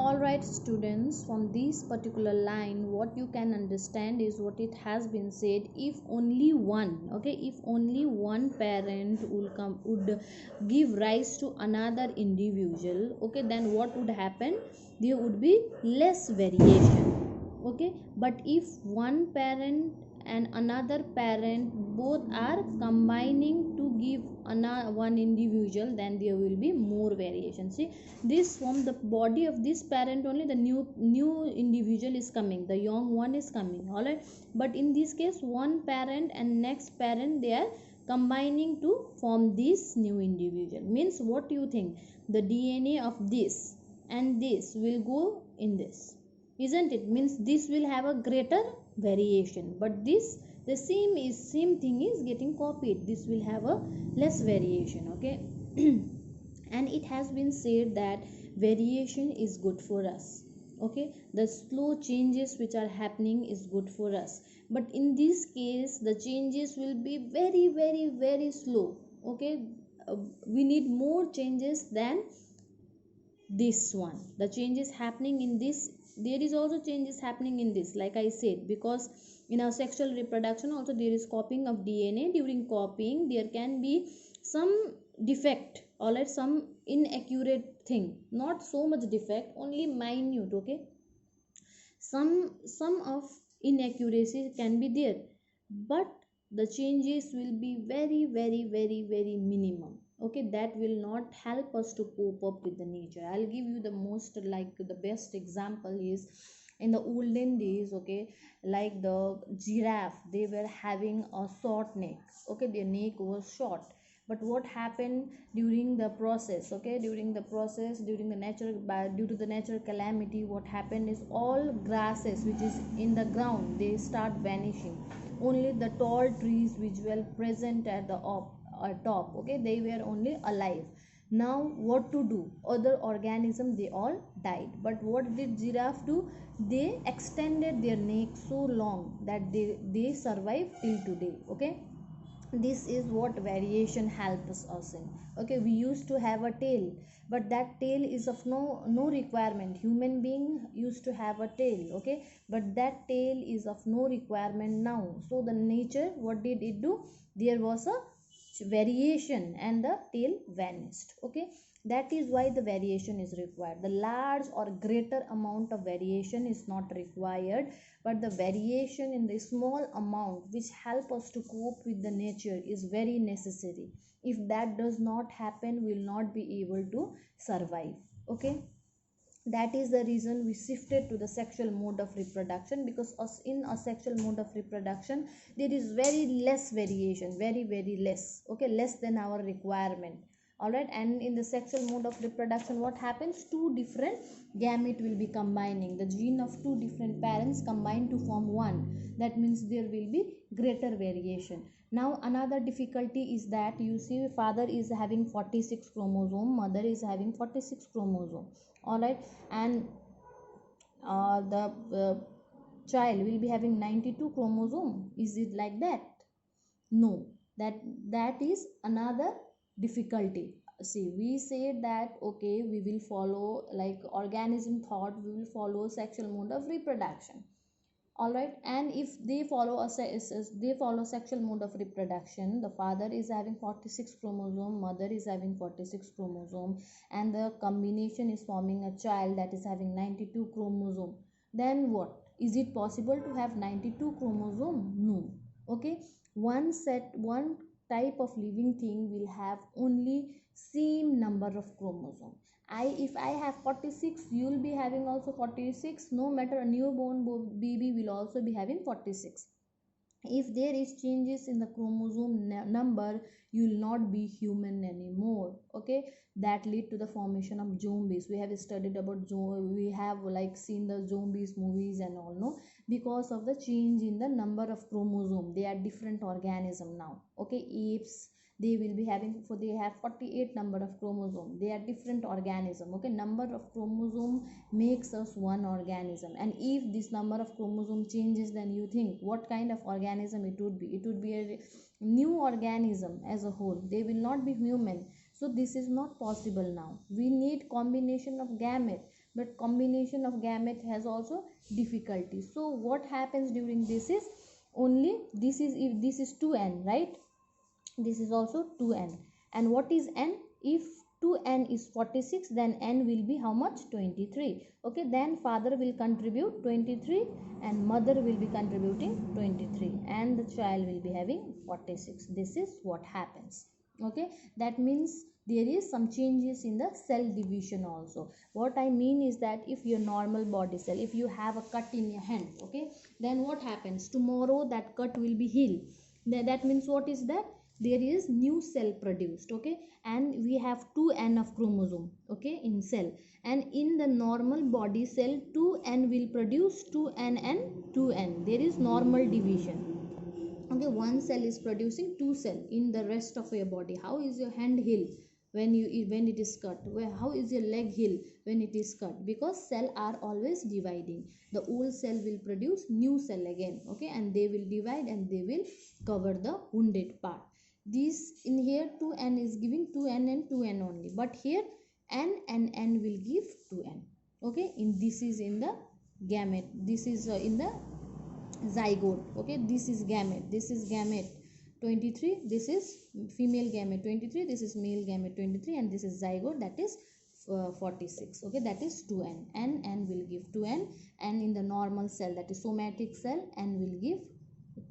all right students, from this particular line what you can understand is what it has been said. If only one, okay, if only one parent would give rise to another individual, okay, then what would happen? There would be less variation, okay. But if one parent and another parent both are combining to give another one individual, then there will be more variation. See, this from the body of this parent only the new individual is coming, the young one is coming, all right. But in this case, one parent and next parent, they are combining to form this new individual. Means, what do you think? The DNA of this and this will go in this, isn't it? Means this will have a greater variation, but this, the same thing is getting copied, this will have a less variation, okay. And it has been said that variation is good for us, okay. The slow changes which are happening is good for us, but in this case the changes will be very slow, okay. We need more changes than this one. The changes happening in this, there is also changes happening in this, like I said, because in our sexual reproduction also there is copying of DNA. During copying there can be some defect, all right, some inaccurate thing, not so much defect, only minute, okay. Some of inaccuracies can be there, but the changes will be very minimum, okay. That will not help us to cope up with the nature. I'll give you the most, like the best example is in the olden days, okay. Like the giraffe, they were having a short neck, okay, their neck was short. But what happened during the process, okay, during the process, during the natural, due to the natural calamity, what happened is all grasses which is in the ground, they start vanishing. Only the tall trees which were present at the top, okay, they were only alive. Now what to do? Other organisms, they all died. But what did giraffe do? They extended their neck so long that they survived till today, okay. This is what variation helps us in, okay. We used to have a tail, but that tail is of no requirement. Human being used to have a tail, okay, but that tail is of no requirement now. So the nature, what did it do? There was a variation and the tail vanished, okay. That is why the variation is required. The large or greater amount of variation is not required, but the variation in the small amount which help us to cope with the nature is very necessary. If that does not happen, we will not be able to survive, okay. That is the reason we shifted to the sexual mode of reproduction, because us in a sexual mode of reproduction there is very less variation, very less, okay, less than our requirement, all right. And in the sexual mode of reproduction, what happens? Two different gamete will be combining, the gene of two different parents combine to form one. That means there will be greater variation. Now another difficulty is that, you see, father is having 46 chromosome, mother is having 46 chromosome, all right. And the child will be having 92 chromosome. Is it like that? No, that is another difficulty. See, we say that okay, we will follow, like organism thought, we will follow sexual mode of reproduction, all right. And if they follow they follow sexual mode of reproduction, the father is having 46 chromosome, mother is having 46 chromosome, and the combination is forming a child that is having 92 chromosome. Then what? Is it possible to have 92 chromosome? No, okay. One type of living thing will have only same number of chromosome. If I have 46, you will be having also 46. No matter, a newborn baby will also be having 46. If there is changes in the chromosome number, you will not be human anymore, okay. That lead to the formation of zombies. We have studied about we have like seen the zombies movies and all, no, because of the change in the number of chromosome. They are different organism now, okay. Apes, they will be having, for they have 48 number of chromosome, they are different organism, okay. Number of chromosome makes us one organism, and if this number of chromosome changes, then you think what kind of organism it would be? It would be a new organism as a whole. They will not be human. So this is not possible now. We need combination of gamete. but combination of gamete has also difficulty. So what happens during this is, only this is, if this is 2n, right, this is also 2n. And what is n? If 2n is 46, then n will be how much? 23. Okay, then father will contribute 23 and mother will be contributing 23 and the child will be having 46. This is what happens. Okay, that means there is some changes in the cell division also. What I mean is that if your normal body cell, if you have a cut in your hand, okay, then what happens? Tomorrow that cut will be healed. That means what is that? There is new cell produced, okay, and we have 2n of chromosome, okay, in cell. And in the normal body cell, 2n will produce 2n and 2n. There is normal division. Okay, one cell is producing two cell in the rest of your body. How is your hand heal when it is cut? How is your leg heal when it is cut? Because cell are always dividing. The old cell will produce new cell again, okay, and they will divide and they will cover the wounded part. This in here 2n is giving 2n and 2n only, but here n and n will give 2n. Okay, in this is in the gamete, this is in the zygote. Okay, this is gamete, this is gamete 23, this is female gamete 23, this is male gamete 23, and this is zygote, that is 46. Okay, that is 2n. N will give 2n, and in the normal cell, that is somatic cell, n will give,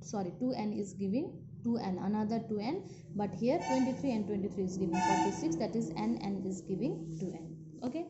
sorry, 2n is giving 2n, another 2n, but here 23 and 23 is giving 46, that is n is giving 2n. Okay,